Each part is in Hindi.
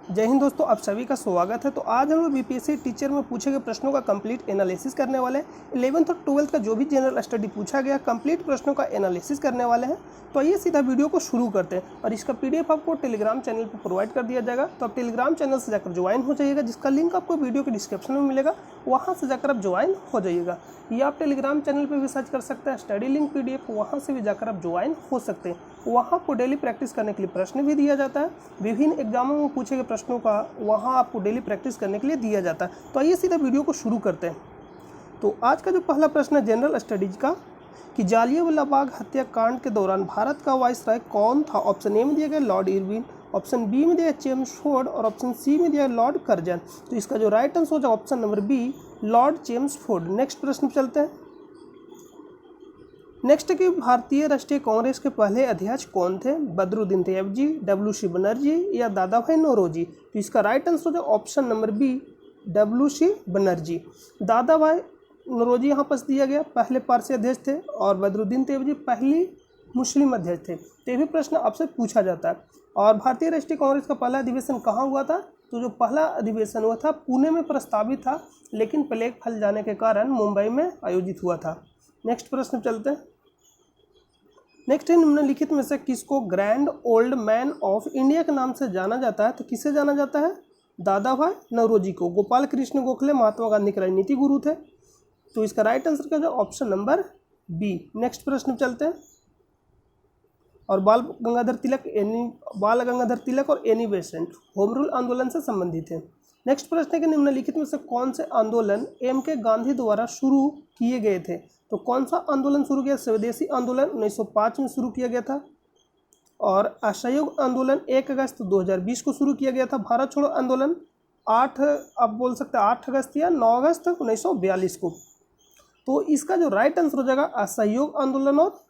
जय हिंद दोस्तों, आप सभी का स्वागत है। तो आज हम लोग बीपीएससी टीचर में पूछे गए प्रश्नों का कंप्लीट एनालिसिस करने वाले हैं। 11th और 12th का जो भी जनरल स्टडी पूछा गया कंप्लीट प्रश्नों का एनालिसिस करने वाले हैं। तो आइए सीधा वीडियो को शुरू करते हैं और इसका पीडीएफ आपको टेलीग्राम चैनल पर प्रोवाइड कर दिया जाएगा। तो आप टेलीग्राम चैनल से जाकर ज्वाइन हो जाइएगा, जिसका लिंक आपको वीडियो के डिस्क्रिप्शन में मिलेगा, वहाँ से जाकर आप ज्वाइन हो जाइएगा। ये आप टेलीग्राम चैनल पर भी सर्च कर सकते हैं, स्टडी लिंक पीडीएफ, वहाँ से भी जाकर आप ज्वाइन हो सकते हैं। वहाँ आपको डेली प्रैक्टिस करने के लिए प्रश्न भी दिया जाता है। विभिन्न एग्जामों में पूछे गए प्रश्नों का वहाँ आपको डेली प्रैक्टिस करने के लिए दिया जाता है। तो आइए सीधा वीडियो को शुरू करते हैं। तो आज का जो पहला प्रश्न है जनरल स्टडीज का, कि जालियांवाला बाग हत्याकांड के दौरान भारत का वाइसराय कौन था। ऑप्शन ए में दिया गया लॉर्ड इरविन, ऑप्शन बी में दिया चेम्सफोर्ड और ऑप्शन सी में दिया लॉर्ड कर्जन। तो इसका जो राइट आंसर होगा option number B, Lord Chelmsford. Next प्रश्न चलते हैं। नेक्स्ट कि भारतीय राष्ट्रीय कांग्रेस के पहले अध्यक्ष कौन थे। बदरुद्दीन तैयबजी, डब्ल्यू.सी. बनर्जी या दादाभाई नौरोजी। तो इसका राइट आंसर है option number B, W C. Banerjee. Dadabhai Naoroji यहाँ पर दिया गया पहले पारसी अध्यक्ष थे और बदरुद्दीन तैयबजी पहली मुस्लिम अध्यक्ष थे। तो ये भी प्रश्न आपसे पूछा जाता है। और भारतीय राष्ट्रीय कांग्रेस का पहला अधिवेशन कहाँ हुआ था। तो जो पहला अधिवेशन हुआ था पुणे में प्रस्तावित था, लेकिन प्लेग फैल जाने के कारण मुंबई में आयोजित हुआ था। नेक्स्ट प्रश्न चलते हैं। नेक्स्ट है, निम्नलिखित में से किसको grand old man of India के नाम से जाना जाता है। तो किसे जाना जाता है। दादाभाई नौरोजी को। गोपाल कृष्ण गोखले महात्मा गांधी के राजनीति गुरु थे। तो इसका राइट आंसर क्या है ऑप्शन नंबर बी। नेक्स्ट प्रश्न चलते हैं। और बाल गंगाधर तिलक और एनी बेसेंट होम रूल आंदोलन से संबंधित है। नेक्स्ट प्रश्न है कि निम्नलिखित में से कौन से आंदोलन एम.के. गांधी द्वारा शुरू किए गए थे। तो कौन सा आंदोलन शुरू किया। स्वदेशी आंदोलन 1905 में शुरू किया गया था और असहयोग आंदोलन 1 अगस्त 2020 को शुरू किया गया था। भारत छोड़ो आंदोलन 8 अगस्त या 9 अगस्त 1942 को। तो इसका जो राइट आंसर हो जाएगा असहयोग आंदोलन और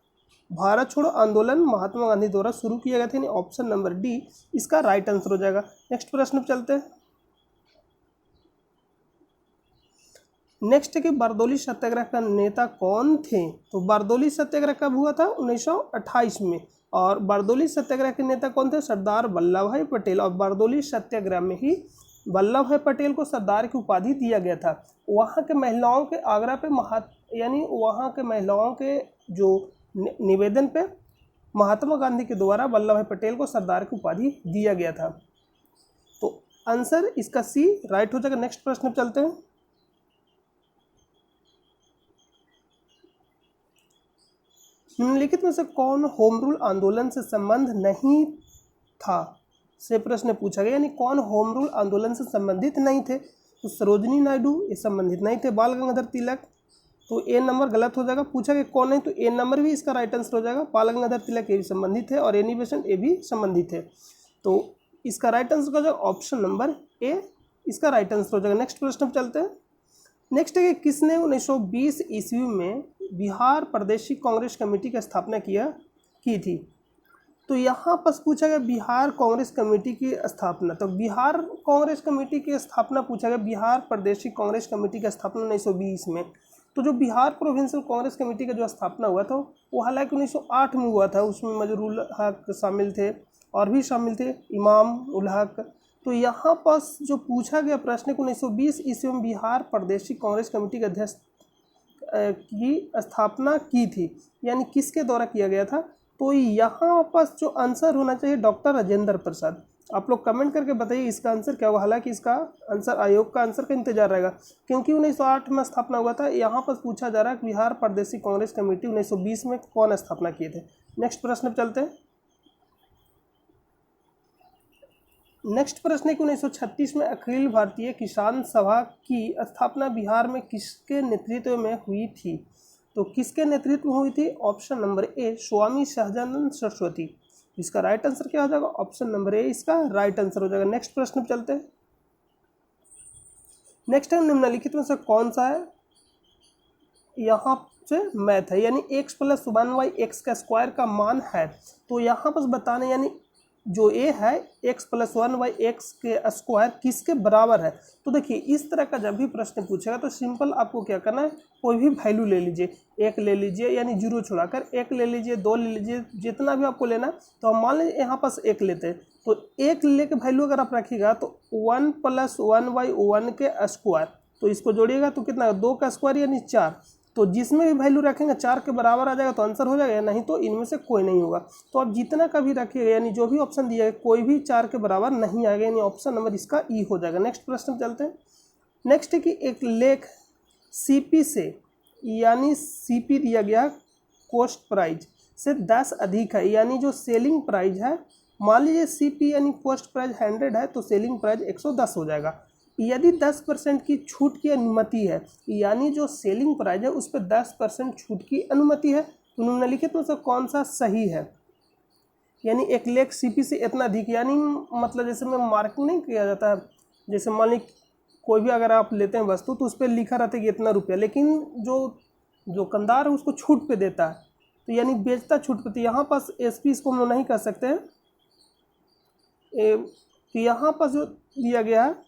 भारत छोड़ो आंदोलन महात्मा गांधी द्वारा शुरू किया गया था, यानी ऑप्शन नंबर डी इसका राइट आंसर हो जाएगा। नेक्स्ट प्रश्न पर चलते हैं। नेक्स्ट है कि बारदौली सत्याग्रह का नेता कौन थे। तो बारदौली सत्याग्रह कब हुआ था 1928 में। और बारदौली सत्याग्रह के नेता कौन थे। सरदार वल्लभ भाई पटेल। और बारदौली सत्याग्रह में ही वल्लभ भाई पटेल को सरदार की उपाधि दिया गया था। वहाँ के महिलाओं के आग्रह पे वहाँ के महिलाओं के जो निवेदन पे महात्मा गांधी के द्वारा वल्लभ भाई पटेल को सरदार की उपाधि दिया गया था। तो आंसर इसका सी राइट हो जाएगा। नेक्स्ट प्रश्न पर चलते हैं। निम्नलिखित में से कौन होम रूल आंदोलन से संबंध नहीं था से प्रश्न पूछा गया, यानी कौन होम रूल आंदोलन से संबंधित नहीं थे। तो सरोजिनी नायडू ये संबंधित नहीं थे। बाल गंगाधर तिलक, तो ए नंबर गलत हो जाएगा। पूछा गया कौन नहीं, तो ए नंबर भी इसका राइट आंसर हो जाएगा। बाल गंगाधर तिलक ये भी संबंधित है और एनी बेसेंट ये भी संबंधित है। तो इसका राइट आंसर हो जाएगा ऑप्शन नंबर ए इसका राइट आंसर हो जाएगा। नेक्स्ट प्रश्न पर चलते हैं। नेक्स्ट है कि किसने 1920 ईस्वी में बिहार प्रादेशिक कांग्रेस कमेटी की स्थापना की थी। तो यहाँ पर पूछा गया बिहार कांग्रेस कमेटी की स्थापना। तो बिहार कांग्रेस कमेटी की स्थापना पूछा गया, बिहार प्रादेशिक कांग्रेस कमेटी की स्थापना 1920 में। तो जो बिहार प्रोविंशियल कांग्रेस कमेटी का जो स्थापना हुआ था वो हालांकि 1908 में हुआ था। उसमें मजरूल हक शामिल थे और भी शामिल थे इमाम उल हक। तो यहाँ पर जो पूछा गया प्रश्न को 1920 ईस्वी में बिहार प्रादेशिक कांग्रेस कमेटी के अध्यक्ष की स्थापना की थी, यानी किसके द्वारा किया गया था। तो यहाँ पर जो आंसर होना चाहिए डॉक्टर राजेंद्र प्रसाद। आप लोग कमेंट करके बताइए इसका आंसर क्या होगा। हालांकि इसका आंसर आयोग का आंसर का इंतजार रहेगा, क्योंकि 1908 में स्थापना हुआ था। यहाँ पर पूछा जा रहा है कि बिहार प्रादेशिक कांग्रेस कमेटी 1920 में कौन स्थापना किए थे। नेक्स्ट प्रश्न पर चलते हैं। नेक्स्ट प्रश्न है कि 1936 में अखिल भारतीय किसान सभा की स्थापना बिहार में किसके नेतृत्व में हुई थी। तो किसके नेतृत्व में हुई थी। Option number A Swami Sahajanand Saraswati. इसका राइट आंसर क्या हो जाएगा ऑप्शन नंबर ए इसका राइट आंसर हो जाएगा। नेक्स्ट प्रश्न पर चलते हैं। नेक्स्ट है निम्नलिखित में से कौन सा है, यहाँ से मैथ है, यानी x + 1y x का स्क्वायर का मान है। तो यहाँ पर बताने, यानी जो ए है x + 1y x के स्क्वायर किसके बराबर है। तो देखिए इस तरह का जब भी प्रश्न पूछेगा तो सिंपल आपको क्या करना है, कोई भी वैल्यू ले लीजिए, 1 ले लीजिए यानी 0 छोड़ाकर 1 ले लीजिए, 2 ले लीजिए, जितना भी आपको लेना। तो हम मान लीजिए यहाँ पास 1 लेते हैं, तो एक लेके वैल्यू अगर आप रखिएगा तो 1 + 1/1 के स्क्वायर, तो इसको जोड़िएगा तो कितना 2 का स्क्वायर यानी 4। तो जिसमें भी वैल्यू रखेंगे 4 के बराबर आ जाएगा तो आंसर हो जाएगा, नहीं तो इनमें से कोई नहीं होगा। तो आप जितना का भी रखिएगा यानी जो भी ऑप्शन दिया है कोई भी 4 के बराबर नहीं आएगा, यानी ऑप्शन नंबर इसका ई हो जाएगा। नेक्स्ट प्रश्न में चलते हैं। नेक्स्ट है कि एक लेख सीपी से यानी सीपी दिया गया कॉस्ट प्राइस से 10 अधिक है, यानी जो सेलिंग प्राइस है, मान लीजिए सीपी यानी कॉस्ट प्राइस 100 है तो सेलिंग प्राइस 110 हो जाएगा। यदि 10% की छूट की अनुमति है, यानी जो सेलिंग प्राइस है उस पर 10% छूट की अनुमति है, तो निम्नलिखित में से कौन सा सही है। यानी एक लेख सीपी से इतना अधिक, यानी मतलब जैसे में मार्किंग नहीं किया जाता है, जैसे मान लीजिए कोई भी अगर आप लेते हैं वस्तु तो उस पर लिखा रहता है कि इतना रुपया, लेकिन जो दुकानदार है उसको छूट पे देता है, तो यानी बेचता छूट पे। तो यहाँ पास एसपी इसको हम नहीं कर सकते हैं। तो यहाँ पास जो दिया गया है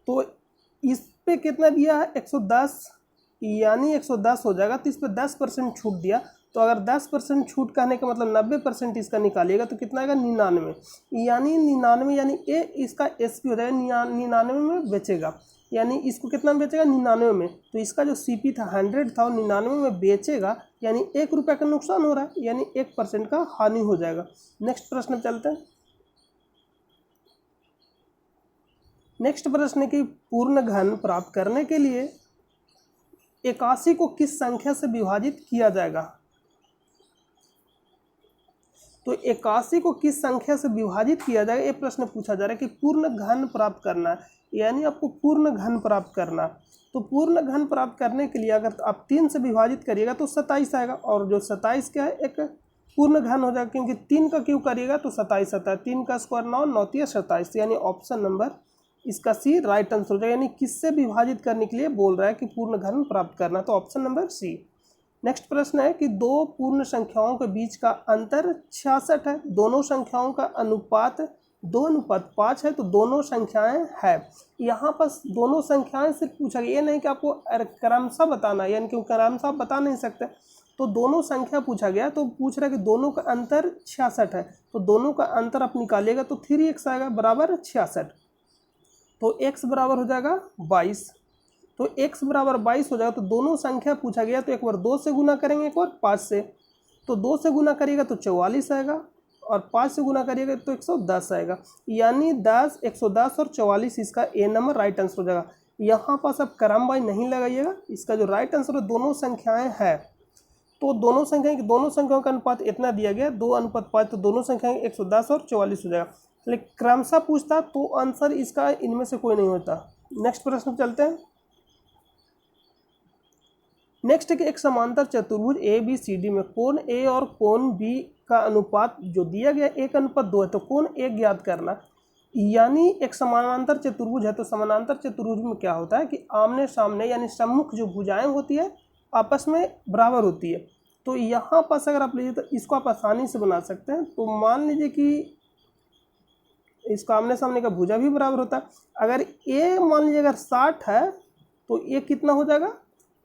तो इस पे कितना दिया है 110, यानी 110 हो जाएगा। तो इस पर 10% छूट दिया, तो अगर 10% छूट कहने का मतलब 90% इसका निकालिएगा तो कितना आएगा 99, यानी 99 यानी ए इसका एसपी हो जाएगा 99 में बेचेगा, यानी इसको कितना में बेचेगा 99 में। तो इसका जो सीपी था 100 था और 99 में बेचेगा, यानी 1 रुपये का नुकसान हो रहा है, यानी 1% का हानि हो जाएगा। नेक्स्ट प्रश्न चलते हैं। नेक्स्ट प्रश्न की पूर्ण घन प्राप्त करने के लिए 81 को किस संख्या से विभाजित किया जाएगा। तो 81 को किस संख्या से विभाजित किया जाएगा, ये प्रश्न पूछा जा रहा है कि पूर्ण घन प्राप्त करना है, यानी आपको पूर्ण घन प्राप्त करना। तो पूर्ण घन प्राप्त करने के लिए अगर आप 3 से विभाजित करिएगा तो 27 आएगा, और जो 27 क्या है एक पूर्ण घन हो जाएगा, क्योंकि 3 का क्यों करिएगा तो 27 आता है, 3 का स्क्वायर 9, 9 × 27, यानी ऑप्शन नंबर इसका सी राइट आंसर हो जाएगा। यानी किससे विभाजित करने के लिए बोल रहा है कि पूर्ण घन प्राप्त करना, तो ऑप्शन नंबर सी। नेक्स्ट प्रश्न है कि दो पूर्ण संख्याओं के बीच का अंतर 66 है, दोनों संख्याओं का अनुपात 2:5 है, तो दोनों संख्याएं है। यहाँ पर दोनों संख्याएं सिर्फ पूछा गया, ये नहीं कि आपको क्रमशः बताना है, यानी कि क्रमशः आप बता नहीं सकते, तो दोनों संख्या पूछा गया, तो पूछ रहा है कि दोनों का अंतर 66 है, तो दोनों का अंतर आप निकालिएगा तो 3x आएगा बराबर 66, तो x बराबर हो जाएगा 22, तो x बराबर 22 हो जाएगा। तो दोनों संख्या पूछा गया, तो एक बार 2 से गुना करेंगे, एक बार 5 से, तो 2 से गुना करिएगा तो 44 आएगा, और 5 से गुना करिएगा तो 110 आएगा, यानी 10, 110 और 44 इसका ए नंबर राइट आंसर हो जाएगा। यहाँ पास आप क्रमवाई नहीं लगाइएगा, इसका जो राइट आंसर है दोनों संख्याएं है, तो दोनों संख्याओं का अनुपात इतना दिया गया 2:5, तो दोनों संख्याएं 110 और 44 हो जाएगा। लेकिन क्रमशः पूछता तो आंसर इसका इनमें से कोई नहीं होता। नेक्स्ट प्रश्न चलते हैं। नेक्स्ट कि एक समांतर चतुर्भुज ABCD में कोण A और कोण B का अनुपात जो दिया गया 1:2 है, तो कोण A ज्ञात करना। यानी एक समानांतर चतुर्भुज है, तो समानांतर चतुर्भुज में क्या होता है कि आमने सामने यानी सम्मुख जो भुजाएं होती है आपस में बराबर होती है। तो यहाँ पास अगर आप लीजिए तो इसको आप आसानी से बना सकते हैं। तो मान लीजिए कि इसका आमने सामने का भुजा भी बराबर होता है। अगर A मान लीजिए अगर 60 है तो A कितना हो जाएगा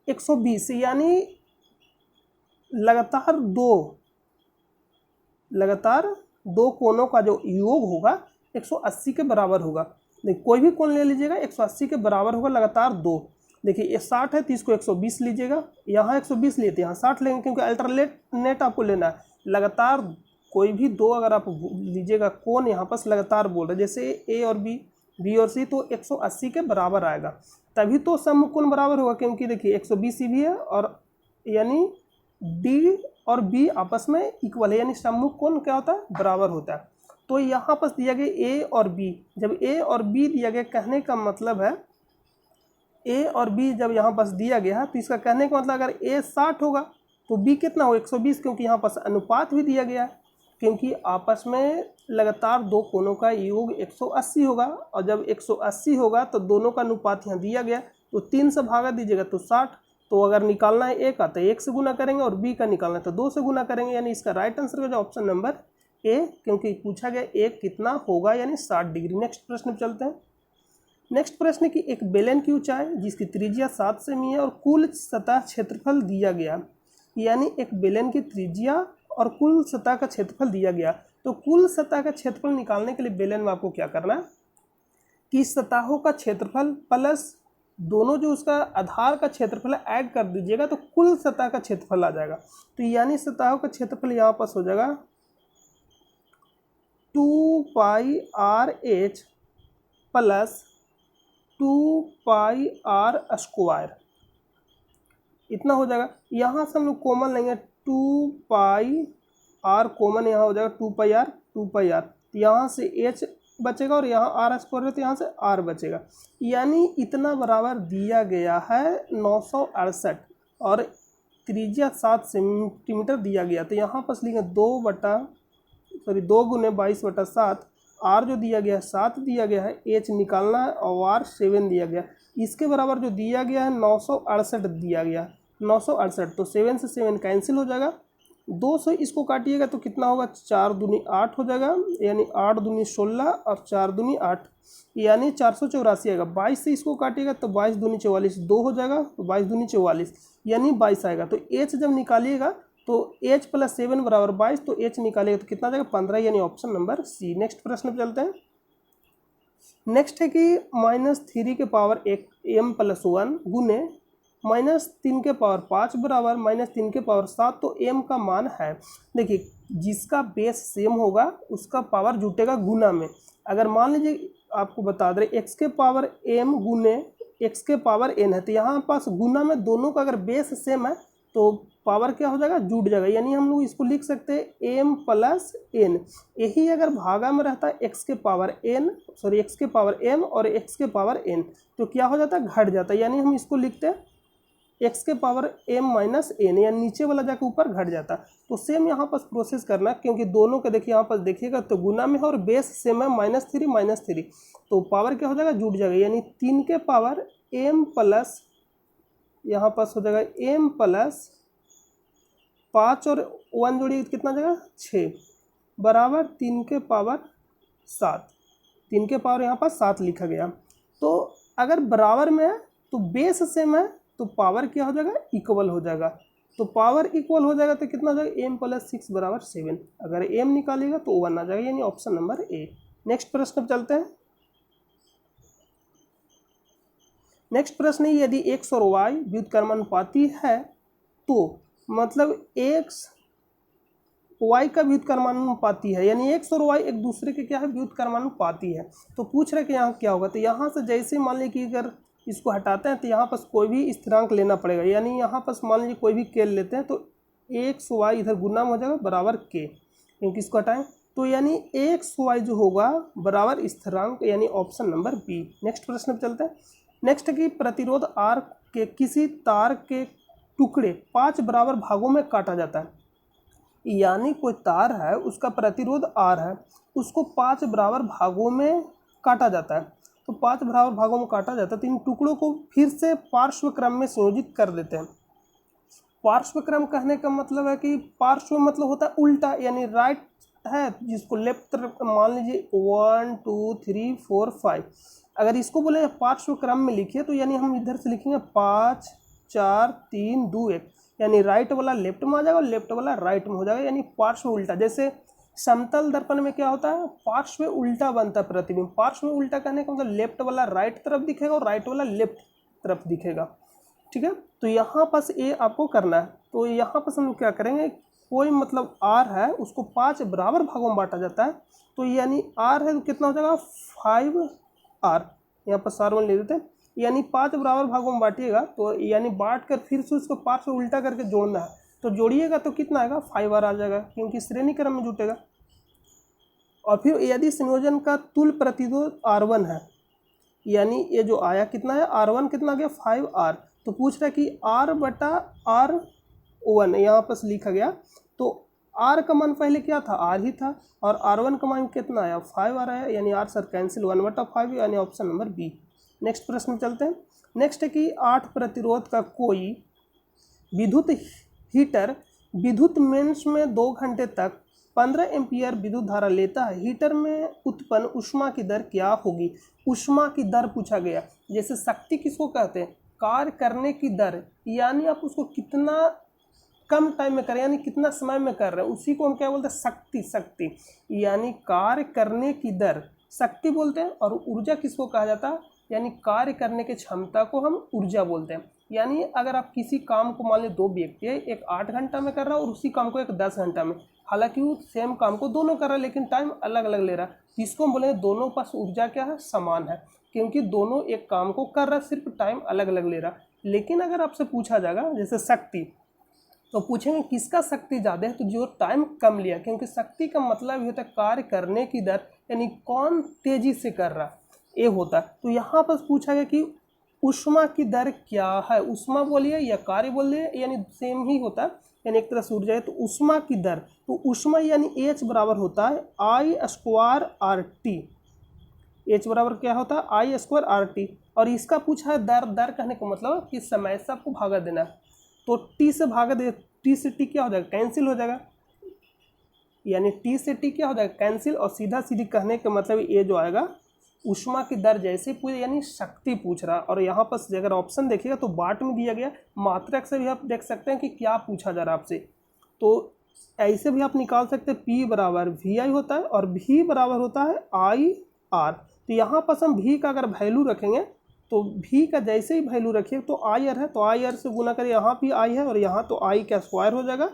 120, यानी लगातार दो कोणों का जो योग होगा 180 के बराबर होगा। देखिए कोई भी कोण ले लीजिएगा 180 के बराबर होगा लगातार दो। देखिए ये 60 है तो इसको 120 लीजिएगा, यहाँ 120 लेते हैं, यहाँ 60 लेंगे, क्योंकि अल्टरनेट आपको लेना है। लगातार कोई भी दो अगर आप लीजिएगा कोण यहाँ पर लगातार बोल रहे, जैसे A और B और C, तो 180 के बराबर आएगा, तभी तो सम्मुख कोण बराबर होगा। क्योंकि देखिए 120 भी है और यानी D और B आपस में इक्वल है, यानी सम्मुख कोण क्या होता है बराबर होता है। तो यहाँ पर दिया गया A और B, जब A और B दिया गया कहने का मतलब है A और B जब यहाँ पास दिया गया है तो इसका कहने का मतलब अगर A 60 होगा तो B कितना हो 120, क्योंकि यहाँ पास अनुपात भी दिया गया है, क्योंकि आपस में लगातार दो कोणों का योग 180 होगा, और जब 180 होगा तो दोनों का अनुपात यहाँ दिया गया, तो 3 से भागा दीजिएगा तो 60। तो अगर निकालना है A का तो 1 से गुना करेंगे, और B का निकालना है तो 2 से गुना करेंगे, यानी इसका राइट आंसर हो जाए ऑप्शन नंबर A, क्योंकि पूछा गया A कितना होगा यानी 60 डिग्री। नेक्स्ट प्रश्न पर चलते हैं। नेक्स्ट प्रश्न की एक बेलन की ऊंचाई जिसकी त्रिज्या 7 सेमी है और कुल सतह क्षेत्रफल दिया गया, यानी एक बेलन की त्रिज्या और कुल सतह का क्षेत्रफल दिया गया, तो कुल सतह का क्षेत्रफल निकालने के लिए बेलन में आपको क्या करना है कि सतहों का क्षेत्रफल प्लस दोनों जो उसका आधार का क्षेत्रफल ऐड कर दीजिएगा तो कुल सतह का क्षेत्रफल आ जाएगा। तो यानी सतहों का क्षेत्रफल यहाँ पास हो जाएगा 2πr(h) प्लस 2πr²। इतना हो जाएगा। यहाँ से हम लोग कॉमन लेंगे 2πr कॉमन यहाँ हो जाएगा 2πr। यहाँ से h बचेगा और यहाँ r² है तो यहाँ से r बचेगा। यानी इतना बराबर दिया गया है 968 और त्रिज्या 7 सेंटीमीटर दिया गया। तो यहाँ पर लिखेंगे 2 गुने 22/7। r जो दिया गया है 7 दिया गया है, h निकालना है और r 7 दिया गया। इसके बराबर जो दिया गया है 968 दिया गया, 968 तो 7 से 7 कैंसिल हो जाएगा। 2 से इसको काटिएगा तो कितना होगा, 4 दूनी 8 हो जाएगा, यानी 8 दूनी 16 और 4 दूनी 8 यानी 484 आएगा। 22 से इसको काटिएगा तो 22 दूनी 44 2 हो जाएगा, तो 22 दूनी 44 यानी 22 आएगा। तो h जब निकालिएगा तो h + 7 बराबर 22, तो h निकालिएगा तो कितना आ जाएगा 15, यानी ऑप्शन नंबर सी। नेक्स्ट प्रश्न पे चलते हैं। नेक्स्ट है कि -3 के पावर m + 1 गुने -3 के पावर 5 बराबर -3 के पावर 7। तो m का मान है, देखिए जिसका बेस सेम होगा उसका पावर जुटेगा गुना में। अगर मान लीजिए आपको बता दें x के पावर m गुने x के पावर n है, तो यहाँ पास गुना में दोनों का अगर बेस सेम है तो पावर क्या हो जाएगा, जुट जाएगा। यानी हम लोग इसको लिख सकते हैं m + n। यही अगर भागा में रहता है x के पावर m और x के पावर n तो क्या हो जाता है, घट जाता है। यानी हम इसको लिखते हैं x के पावर m - n, या नीचे वाला जाकर ऊपर घट जाता। तो सेम यहाँ पर प्रोसेस करना, क्योंकि दोनों के देखिए यहाँ पर देखिएगा तो गुना में है और बेस सेम है -3 तो पावर क्या हो जाएगा, जुट जाएगा। यानी 3 के पावर m प्लस यहाँ पास हो जाएगा m प्लस 5 और 1 जोड़िए कितना जाएगा 6 बराबर 3 के पावर 7। 3 के पावर यहाँ पर 7 लिखा गया। तो अगर बराबर में है तो बेस सेम है तो पावर क्या हो जाएगा, इक्वल हो जाएगा। तो पावर इक्वल हो जाएगा तो कितना हो जाएगा, m + 6 बराबर 7। अगर m निकालेगा तो 1 आ जाएगा, यानी ऑप्शन नंबर ए। नेक्स्ट प्रश्न पर चलते हैं। नेक्स्ट प्रश्न है, यदि x और y व्युत्क्रमानुपाती है तो मतलब x y का व्युत्क्रमानुपाती है, यानी x और y एक दूसरे के क्या है, व्युत्क्रमानुपाती है। तो पूछ रहे कि यहाँ क्या होगा। तो यहाँ से जैसे मान लीजिए कि अगर इसको हटाते हैं तो यहाँ पास कोई भी स्थिरांक लेना पड़ेगा। यानी यहाँ पास मान लीजिए कोई भी के लेते हैं तो एक्स वाई इधर गुना में हो जाएगा बराबर के, क्योंकि इसको हटाएं तो यानी एक्स वाई जो होगा बराबर स्थिरांक, यानी ऑप्शन नंबर बी। नेक्स्ट प्रश्न पे चलते हैं। नेक्स्ट है कि प्रतिरोध आर के किसी तार के टुकड़े 5 बराबर भागों में काटा जाता है। यानी कोई तार है उसका प्रतिरोध आर है, उसको 5 बराबर भागों में काटा जाता है। तो 5 बराबर भागों में काटा जाता है तो इन टुकड़ों को फिर से पार्श्व क्रम में संयोजित कर देते हैं। पार्श्व क्रम कहने का मतलब है कि पार्श्व मतलब होता है उल्टा, यानी राइट है जिसको लेफ्ट तरफ मान लीजिए 1 2 3 4 5। अगर इसको बोले पार्श्व क्रम में लिखिए तो यानी हम इधर से लिखेंगे 5 4 3 2 1, यानी राइट वाला लेफ्ट में आ जाएगा और लेफ्ट वाला राइट में हो जाएगा, यानी पार्श्व उल्टा। जैसे समतल दर्पण में क्या होता है, पार्श्व उल्टा बनता है प्रतिबिंब। पार्श्व उल्टा कहने का मतलब लेफ्ट वाला राइट तरफ दिखेगा और राइट वाला लेफ्ट तरफ दिखेगा, ठीक है। तो यहाँ पास ये आपको करना है। तो यहाँ पास हम लोग क्या करेंगे, कोई मतलब आर है उसको 5 बराबर भागों में बांटा जाता है। तो यानी आर है तो कितना हो जाएगा 5r, यहाँ पर सार ले देते हैं, यानी 5 बराबर भागों में बांटिएगा तो यानी बांट कर फिर से उसको पार्श्व उल्टा करके जोड़ना है। तो जोड़िएगा तो कितना आएगा 5r आ जाएगा, क्योंकि श्रेणी क्रम में जुटेगा। और फिर यदि संयोजन का तुल्य प्रतिरोध R1 है, यानी ये जो आया कितना है R1 कितना आ गया 5r। तो पूछ रहा है कि R/R1 यहाँ पर लिखा गया। तो R का मान पहले क्या था, R ही था, और R1 का मान कितना आया 5r आया, यानी R सर कैंसिल 1/5, यानी ऑप्शन नंबर बी। नेक्स्ट प्रश्न चलते हैं। नेक्स्ट है कि 8 प्रतिरोध का कोई विद्युत हीटर विद्युत मेंस में 2 घंटे तक 15 एम्पियर विद्युत धारा लेता है। हीटर में उत्पन्न ऊष्मा की दर क्या होगी। ऊष्मा की दर पूछा गया। जैसे शक्ति किसको कहते हैं, कार्य करने की दर, यानी आप उसको कितना कम टाइम में कर रहे हैं, यानी कितना समय में कर रहे हैं, उसी को हम क्या बोलते हैं, शक्ति। शक्ति यानी कार्य करने की दर शक्ति बोलते हैं। और ऊर्जा किसको कहा जाता है, यानी कार्य करने की क्षमता को हम ऊर्जा बोलते हैं। यानी अगर आप किसी काम को, मान लीजिए 2 व्यक्ति है, एक 8 घंटा में कर रहा है और उसी काम को एक 10 घंटा में, हालांकि वो सेम काम को दोनों कर रहा है लेकिन टाइम अलग अलग ले रहा है, जिसको हम बोलेंगे दोनों पास ऊर्जा क्या है, समान है, क्योंकि दोनों एक काम को कर रहा है, सिर्फ टाइम अलग अलग ले रहा है। लेकिन अगर आपसे पूछा जाएगा जैसे शक्ति, तो पूछेंगे किसका शक्ति ज़्यादा है, तो जो टाइम कम लिया, क्योंकि शक्ति का मतलब ये होता है कार्य करने की दर, यानी कौन तेजी से कर रहा है, ये होता है। तो यहाँ पर पूछा गया कि ऊष्मा की दर क्या है, ऊष्मा बोलिए या कार्य बोलिए, यानी सेम ही होता है, यानी एक तरह से ऊर्जा है। तो ऊष्मा की दर, तो ऊष्मा यानी H बराबर होता है I²RT। H बराबर क्या होता है, I²RT। और इसका पूछा है दर, दर कहने का मतलब कि समय से आपको भागा देना है, तो T से भागा दे, T से T क्या हो जाएगा, कैंसिल हो जाएगा, यानी T से T क्या हो जाएगा, कैंसिल। और सीधा सीधी कहने का मतलब ये जो आएगा ऊष्मा की दर जैसे पूछे, यानी शक्ति पूछ रहा। और यहाँ पर अगर ऑप्शन देखिएगा तो बाट में दिया गया, मात्रक से भी आप देख सकते हैं कि क्या पूछा जा रहा है आपसे। तो ऐसे भी आप निकाल सकते हैं, P बराबर VI होता है और V बराबर होता है IR। तो यहाँ पर हम V का अगर वैल्यू रखेंगे तो V का जैसे ही वैल्यू रखिए तो IR है, तो IR से गुना करिए, यहाँ भी I है और यहाँ तो I का स्क्वायर हो जाएगा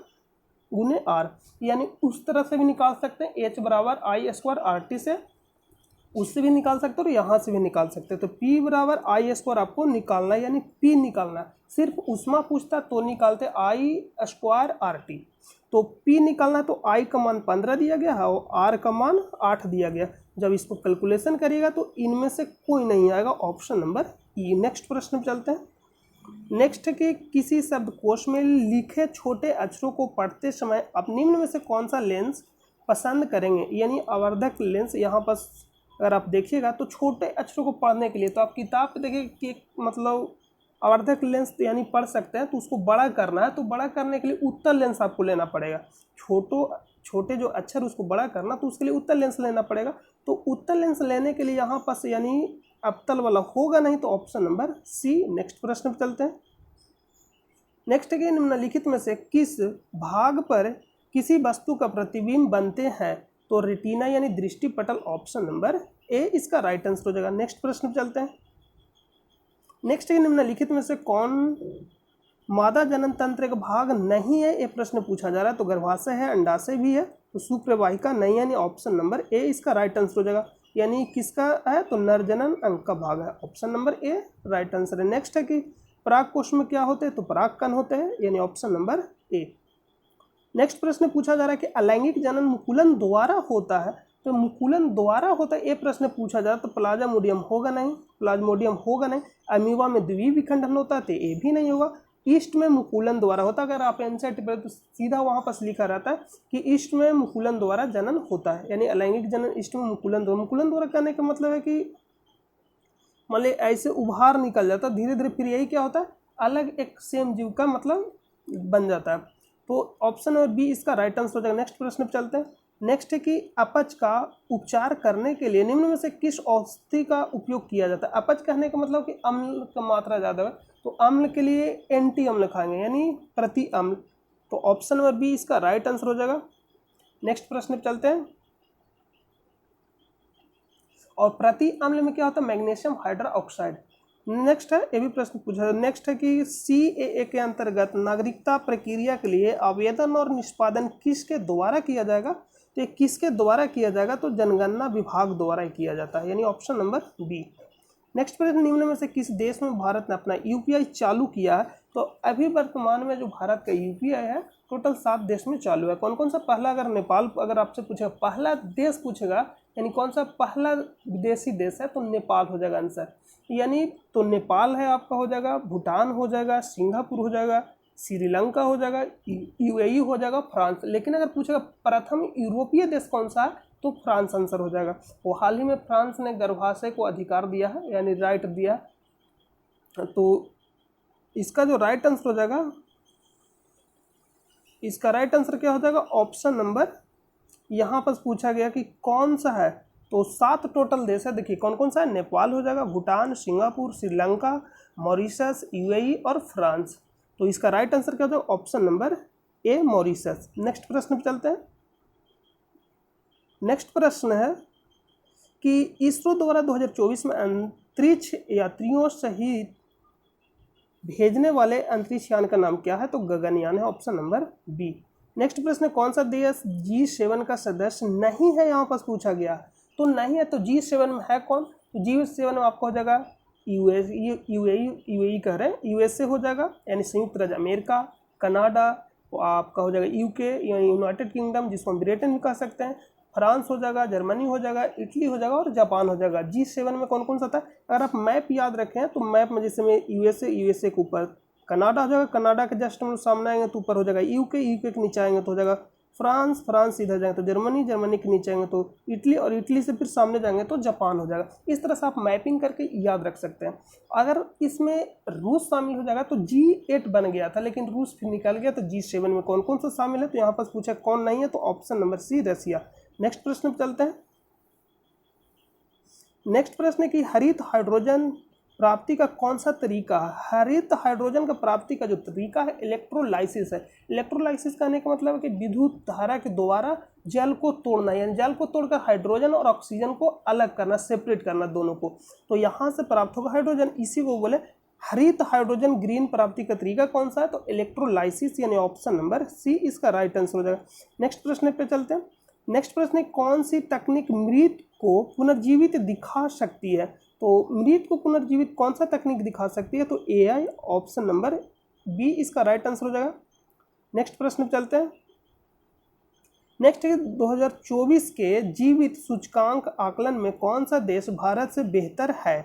गुने R, यानी उस तरह से भी निकाल सकते हैं। H बराबर I²RT से उससे भी निकाल सकते हो और यहाँ से भी निकाल सकते हैं। तो P बराबर I² आपको निकालना है, यानी P निकालना है। सिर्फ ऊष्मा पूछता तो निकालते I²RT। तो P निकालना है तो I का मान 15 दिया गया है और R का मान 8 दिया गया। जब इसको कैलकुलेशन करिएगा तो इनमें से कोई नहीं आएगा, ऑप्शन नंबर E। नेक्स्ट प्रश्न पे चलते हैं। नेक्स्ट है कि किसी शब्दकोश में लिखे छोटे अक्षरों को पढ़ते समय आप निम्न में से कौन सा लेंस पसंद करेंगे, यानी आवर्धक लेंस। यहाँ पर अगर आप देखिएगा तो छोटे अक्षरों को पढ़ने के लिए तो आप किताब पे देखिए कि मतलब आवर्धक लेंस यानी पढ़ सकते हैं, तो उसको बड़ा करना है तो बड़ा करने के लिए उत्तल लेंस आपको लेना पड़ेगा। छोटे जो अक्षर उसको बड़ा करना तो उसके लिए उत्तल लेंस लेना पड़ेगा। तो उत्तल लेंस लेने के लिए यहाँ पास यानी अवतल वाला होगा नहीं, तो ऑप्शन नंबर C। नेक्स्ट प्रश्न पर चलते हैं। नेक्स्ट है निम्नलिखित में से किस भाग पर किसी वस्तु का प्रतिबिंब बनते हैं, तो रेटिना यानी दृष्टि पटल, ऑप्शन नंबर A इसका राइट आंसर हो जाएगा। नेक्स्ट प्रश्न पर चलते हैं। नेक्स्ट है निम्नलिखित में से कौन मादा जनन तंत्र का भाग नहीं है, ये प्रश्न पूछा जा रहा है। तो गर्भाशय है, अंडाशय भी है, तो सुप्रवाहिका नहीं, यानी ऑप्शन नंबर A इसका राइट आंसर हो जाएगा। यानी किसका है, तो नर जनन अंग का भाग है, option number A right answer है। नेक्स्ट है कि पराग कोश में क्या होते हैं, तो पराग कण होते हैं, यानी ऑप्शन नंबर A। नेक्स्ट प्रश्न पूछा जा रहा है कि अलैंगिक जनन मुकुलन द्वारा होता है, तो मुकुलन द्वारा होता है, ये प्रश्न पूछा जा रहा है। तो प्लाज्मोडियम होगा नहीं, प्लाज्मोडियम होगा नहीं। अमीबा में द्विविखंडन होता है, तो ये भी नहीं होगा। ईस्ट में मुकुलन द्वारा होता है। अगर आप एनसीईआरटी पढ़े तो सीधा वहाँ पर लिखा रहता है कि ईस्ट में मुकुलन द्वारा जनन होता है, यानी अलैंगिक जनन ईस्ट में मुकुलन द्वारा कहने का मतलब है कि मान लीजिए ऐसे उभार निकल जाता है धीरे धीरे, फिर यही क्या होता है, अलग एक सेम जीव का मतलब बन जाता है। तो ऑप्शन नंबर B इसका राइट आंसर हो जाएगा। नेक्स्ट प्रश्न पर चलते हैं। नेक्स्ट है कि अपच का उपचार करने के लिए निम्न में से किस औषधि का उपयोग किया जाता है। अपच कहने का मतलब कि अम्ल का मात्रा ज़्यादा है, तो अम्ल के लिए एंटी अम्ल खाएंगे, यानी प्रति अम्ल। तो ऑप्शन नंबर B इसका राइट आंसर हो जाएगा। नेक्स्ट प्रश्न पर चलते हैं। और प्रति अम्ल में क्या होता है, मैग्नीशियम हाइड्रोक्साइड। नेक्स्ट है, ये भी प्रश्न पूछा है। नेक्स्ट है कि CAA के अंतर्गत नागरिकता प्रक्रिया के लिए आवेदन और निष्पादन किसके द्वारा किया जाएगा, तो ये किसके द्वारा किया जाएगा, तो जनगणना विभाग द्वारा किया जाता है, यानी ऑप्शन नंबर B। नेक्स्ट प्रश्न, निम्न में से किस देश में भारत ने अपना UPI चालू किया है, तो अभी वर्तमान में जो भारत का UPI है टोटल 7 देश में चालू है। कौन कौन सा, पहला अगर नेपाल अगर आपसे पूछेगा, पहला देश पूछेगा यानी कौन सा पहला विदेशी देश है, तो नेपाल हो जाएगा आंसर। यानी तो नेपाल है आपका, हो जाएगा भूटान, हो जाएगा सिंगापुर, हो जाएगा श्रीलंका, हो जाएगा UAE, हो जाएगा फ्रांस। लेकिन अगर पूछेगा प्रथम यूरोपीय देश कौन सा है, तो फ्रांस आंसर हो जाएगा। वो हाल ही में फ्रांस ने गर्भाशय को अधिकार दिया है, यानी राइट दिया। तो इसका जो राइट आंसर हो जाएगा, इसका राइट आंसर क्या हो जाएगा, ऑप्शन नंबर, यहाँ पर पूछा गया कि कौन सा है, तो 7 टोटल देश है। देखिए कौन कौन सा है, नेपाल हो जाएगा, Bhutan, Singapore, Sri Lanka, Mauritius, UAE और फ्रांस। तो इसका राइट आंसर क्या हो जाएगा, option number A Mauritius. Next प्रश्न पे चलते हैं। नेक्स्ट प्रश्न है कि इसरो द्वारा 2024 में अंतरिक्ष यात्रियों सहित भेजने वाले अंतरिक्ष यान का नाम क्या है? तो गगनयान है, ऑप्शन नंबर बी। नेक्स्ट प्रश्न है कौन सा देश G7 का सदस्य नहीं है? यहाँ पर पूछा गया तो नहीं है, तो G7 में है कौन? तो G7 में आपका हो जाएगा यूएई कह रहे हैं, यूएसए हो जाएगा यानी संयुक्त राज्य अमेरिका, कनाडा आपका हो जाएगा यूके यानी यूनाइटेड किंगडम जिसको हम ब्रिटेन भी कह सकते हैं, फ्रांस हो जाएगा, जर्मनी हो जाएगा, इटली हो जाएगा और जापान हो जाएगा। G7 में कौन कौन सा था? अगर आप मैप याद रखें तो मैप में जैसे में यूएसए के ऊपर कनाडा हो जाएगा, कनाडा के जस्ट हम सामने आएंगे तो ऊपर हो जाएगा यूके के नीचे आएंगे तो हो जाएगा फ्रांस इधर जाएंगे तो जर्मनी के नीचे आएंगे तो इटली और इटली से फिर सामने जाएंगे तो जापान हो जाएगा। इस तरह से आप मैपिंग करके याद रख सकते हैं। अगर इसमें रूस शामिल हो जाएगा तो G8 बन गया था, लेकिन रूस फिर निकल गया तो G7 में कौन कौन सा शामिल है? तो यहाँ पर पूछा कौन नहीं है, तो ऑप्शन नंबर सी रसिया। नेक्स्ट प्रश्न पे चलते हैं। नेक्स्ट प्रश्न है कि हरित हाइड्रोजन प्राप्ति का कौन सा तरीका है? हरित हाइड्रोजन का प्राप्ति का जो तरीका है इलेक्ट्रोलाइसिस है। इलेक्ट्रोलाइसिस कहने का मतलब है कि विद्युत धारा के द्वारा जल को तोड़ना, यानी जल को तोड़कर हाइड्रोजन और ऑक्सीजन को अलग करना, सेपरेट करना दोनों को, तो यहाँ से प्राप्त होगा हाइड्रोजन। इसी को बोले हरित हाइड्रोजन ग्रीन प्राप्ति का तरीका कौन सा है? तो इलेक्ट्रोलाइसिस यानी ऑप्शन नंबर सी इसका राइट आंसर हो जाएगा। नेक्स्ट प्रश्न पे चलते हैं। नेक्स्ट प्रश्न है कौन सी तकनीक मृत को पुनर्जीवित दिखा सकती है? तो मृत को पुनर्जीवित कौन सा तकनीक दिखा सकती है? तो AI, ऑप्शन नंबर बी इसका राइट आंसर हो जाएगा। नेक्स्ट प्रश्न पे चलते हैं। नेक्स्ट है 2024 के जीवित सूचकांक आकलन में कौन सा देश भारत से बेहतर है?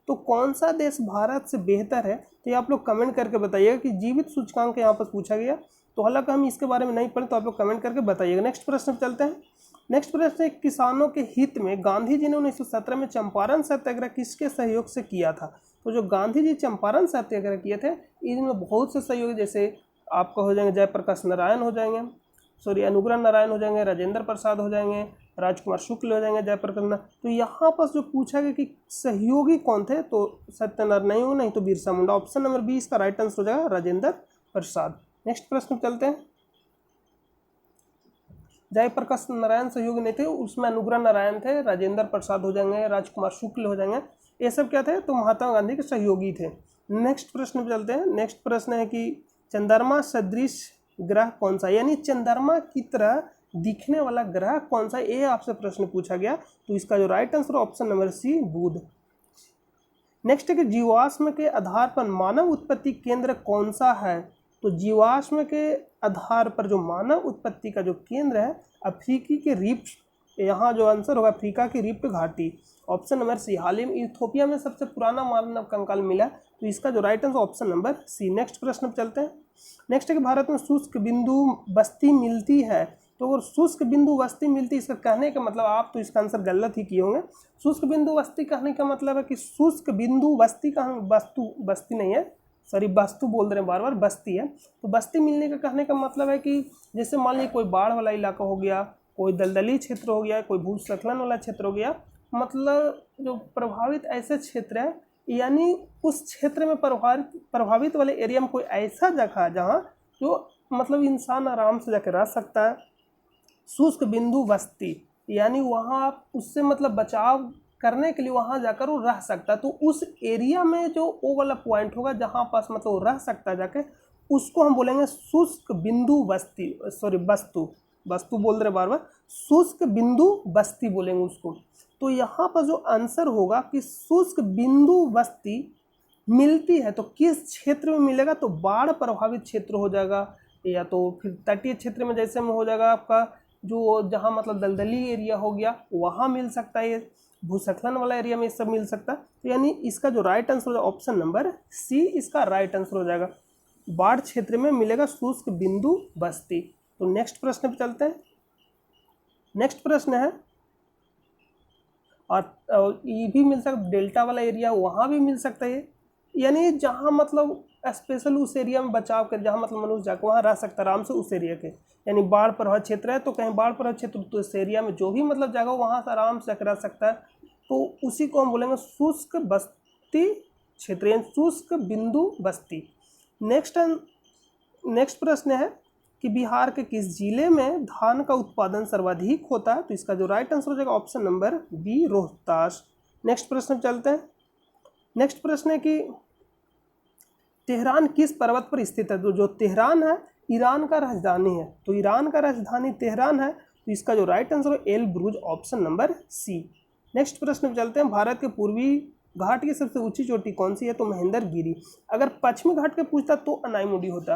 तो कौन सा देश भारत से बेहतर है? तो ये आप लोग कमेंट करके बताइएगा कि जीवित सूचकांक यहाँ पर पूछा गया, तो हालांकि हम इसके बारे में नहीं पढ़े तो आप लोग कमेंट करके बताइएगा। नेक्स्ट प्रश्न पे चलते हैं। नेक्स्ट प्रश्न है किसानों के हित में गांधी जी ने 1917 में चंपारण सत्याग्रह किसके सहयोग से किया था? तो जो गांधी जी चंपारण सत्याग्रह किए थे इनमें बहुत से सहयोग, जैसे आपका हो जाएंगे जयप्रकाश नारायण हो जाएंगे, अनुग्रह नारायण हो जाएंगे, राजेंद्र प्रसाद हो जाएंगे, राजकुमार शुक्ल हो जाएंगे, जयप्रकाश। तो यहाँ पर जो पूछा गया कि सहयोगी कौन थे, तो सत्यनारायण नहीं तो Birsa Munda, option number B इसका राइट आंसर हो जाएगा राजेंद्र प्रसाद। नेक्स्ट प्रश्न चलते हैं। जयप्रकाश नारायण सहयोगी नहीं थे, उसमें अनुग्रह नारायण थे, राजेंद्र प्रसाद हो जाएंगे, राजकुमार शुक्ल हो जाएंगे, ये सब क्या थे? तो महात्मा गांधी के सहयोगी थे। नेक्स्ट प्रश्न पे चलते हैं। नेक्स्ट प्रश्न है कि चंद्रमा सदृश ग्रह कौन सा, यानी चंद्रमा की तरह दिखने वाला ग्रह कौन सा? ये आपसे प्रश्न पूछा गया, तो इसका जो right answer option number C बुध। नेक्स्ट है कि जीवाश्म के आधार पर मानव उत्पत्ति केंद्र कौन सा है? तो जीवाश्म के आधार पर जो मानव उत्पत्ति का जो केंद्र है अफ्रीकी के रिफ्ट, यहाँ जो आंसर होगा अफ्रीका की रिफ्ट घाटी, ऑप्शन नंबर सी। हाल ही में इथियोपिया में सबसे पुराना मानव कंकाल मिला, तो इसका जो right answer option number C. Next प्रश्न पर चलते हैं। नेक्स्ट है कि भारत में शुष्क बिंदु बस्ती मिलती है, तो अगर शुष्क बिंदु बस्ती मिलती है इसका कहने का मतलब, आप तो इसका आंसर गलत ही किए होंगे। शुष्क बिंदु बस्ती कहने का मतलब है कि शुष्क बिंदु बस्ती का बस्ती नहीं है, सॉरी बस्तु बोल रहे हैं बार बार, बस्ती है। तो बस्ती मिलने का कहने का मतलब है कि जैसे मान लीजिए कोई बाढ़ वाला इलाका हो गया, कोई दलदली क्षेत्र हो गया, कोई भूस्खलन वाला क्षेत्र हो गया, मतलब जो प्रभावित ऐसे क्षेत्र है, यानी उस क्षेत्र में प्रभावित वाले एरिया में कोई ऐसा जगह जहाँ जो मतलब इंसान आराम से जाकर रह सकता है। शुष्क बिंदु बस्ती यानी वहाँ आप उससे मतलब बचाव करने के लिए वहाँ जाकर वो रह सकता है, तो उस एरिया में जो वो वाला पॉइंट होगा जहाँ पास मतलब वो रह सकता है जाके, उसको हम बोलेंगे शुष्क बिंदु बस्ती, सॉरी बस्तु बोल रहे बार बार, शुष्क बिंदु बस्ती बोलेंगे उसको। तो यहाँ पर जो आंसर होगा कि शुष्क बिंदु बस्ती मिलती है तो किस क्षेत्र में मिलेगा? तो बाढ़ प्रभावित क्षेत्र हो जाएगा, या तो फिर तटीय क्षेत्र में जैसे में हो जाएगा आपका जो जहाँ मतलब दलदली एरिया हो गया वहाँ मिल सकता है, भूस्खलन वाला एरिया में सब मिल सकता है। तो यानी इसका जो राइट आंसर हो जाएगा ऑप्शन नंबर सी इसका राइट आंसर हो जाएगा, बाढ़ क्षेत्र में मिलेगा शुष्क बिंदु बस्ती। तो नेक्स्ट प्रश्न पे चलते हैं। नेक्स्ट प्रश्न है, और ये भी मिल सकता डेल्टा वाला एरिया वहाँ भी मिल सकता है, यानी जहाँ मतलब स्पेशल उस एरिया में बचाव कर, जहाँ मतलब मनुष्य जाकर वहाँ रह सकता है आराम से उस एरिया के, यानी बाढ़ प्रभावित क्षेत्र है तो कहीं बाढ़ प्रभावित क्षेत्र, तो इस एरिया में जो भी मतलब जगह वहाँ से आराम से रह सकता है, तो उसी को हम बोलेंगे शुष्क बस्ती क्षेत्र, यानी शुष्क बिंदु बस्ती। नेक्स्ट प्रश्न है कि बिहार के किस जिले में धान का उत्पादन सर्वाधिक होता है? तो इसका जो राइट आंसर हो जाएगा option number B, Rohtas. Next प्रश्न पे चलते हैं। नेक्स्ट प्रश्न है कि तेहरान किस पर्वत पर स्थित है? तो जो तेहरान है ईरान का राजधानी है, तो ईरान का राजधानी तेहरान है, तो इसका जो राइट आंसर है L ब्रुज, option number C. Next प्रश्न पे चलते हैं। भारत के पूर्वी घाट की सबसे ऊंची चोटी कौन सी है? तो महेंद्र गिरी। अगर पश्चिमी घाट के पूछता तो अनाईमुडी होता,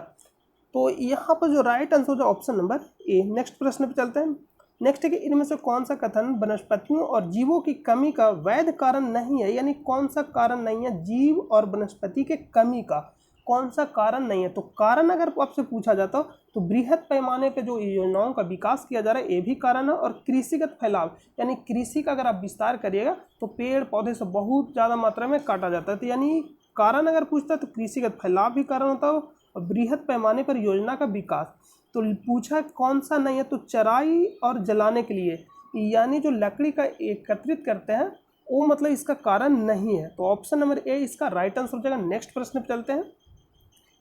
तो यहाँ पर जो राइट आंसर है ऑप्शन नंबर ए। नेक्स्ट प्रश्न पे चलते हैं। नेक्स्ट है कि इनमें से कौन सा कथन वनस्पतियों और जीवों की कमी का वैध कारण नहीं है? यानी कौन सा कारण नहीं है जीव और वनस्पति के कमी का, कौन सा कारण नहीं है? तो कारण अगर आपसे पूछा जाता तो बृहद पैमाने पे जो योजनाओं का विकास किया जा रहा है ये भी कारण है, और कृषिगत फैलाव यानी कृषि का अगर आप विस्तार करिएगा तो पेड़ पौधे से बहुत ज़्यादा मात्रा में काटा जाता है। तो यानी कारण अगर पूछता है तो कृषिगत फैलाव भी कारण होता है और बृहद पैमाने पर योजना का विकास। तो पूछा कौन सा नहीं है? तो चराई और जलाने के लिए, यानी जो लकड़ी का एकत्रित करते हैं वो मतलब इसका कारण नहीं है, तो ऑप्शन नंबर ए इसका राइट आंसर हो जाएगा। नेक्स्ट प्रश्न पे चलते हैं।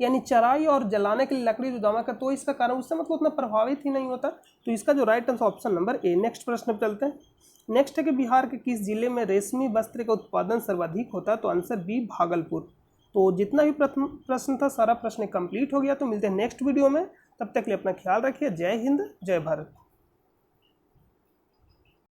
यानी चराई और जलाने के लिए लकड़ी जो जमा कर, तो इसका कारण उससे मतलब उतना प्रभावित ही नहीं होता, तो इसका जो right answer option number A. Next प्रश्न पे चलते हैं। नेक्स्ट है कि बिहार के किस जिले में रेशमी वस्त्र का उत्पादन सर्वाधिक होता है? तो आंसर बी, भागलपुर। तो जितना भी प्रश्न था सारा प्रश्न कंप्लीट हो गया। तो मिलते हैं नेक्स्ट वीडियो में, तब तक के लिए अपना ख्याल रखिए। जय हिंद, जय भारत।